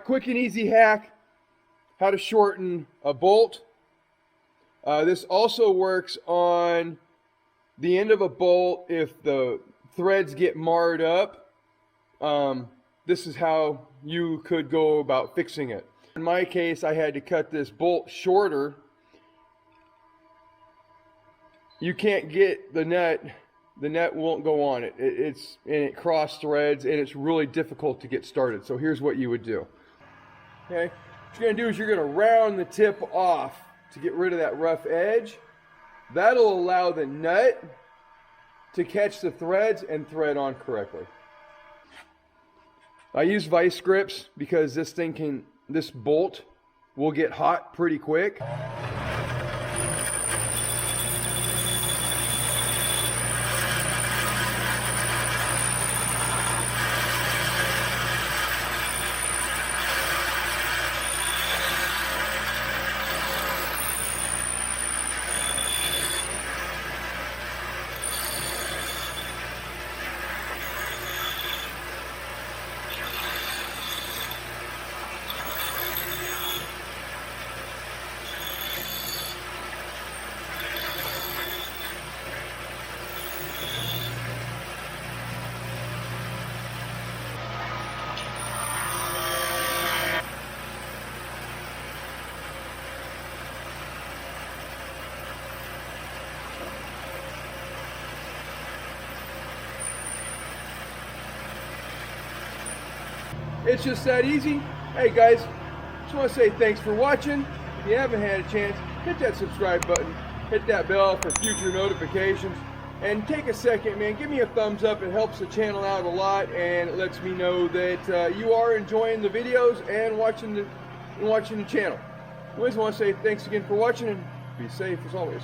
quick and easy hack, how to shorten a bolt. This also works on the end of a bolt if the threads get marred up. This is how you could go about fixing it. In my case, I had to cut this bolt shorter. You can't get the net won't go on it. It cross threads, and it's really difficult to get started. So here's what you would do. Okay, what you're gonna do is you're gonna round the tip off to get rid of that rough edge. That'll allow the nut to catch the threads and thread on correctly. I use vice grips because this bolt will get hot pretty quick. It's just that easy. Hey guys, just want to say thanks for watching. If you haven't had a chance, hit that subscribe button, hit that bell for future notifications, and take a second, man, give me a thumbs up. It helps the channel out a lot, and it lets me know that you are enjoying the videos and watching the channel. Always want to say thanks again for watching, and be safe as always.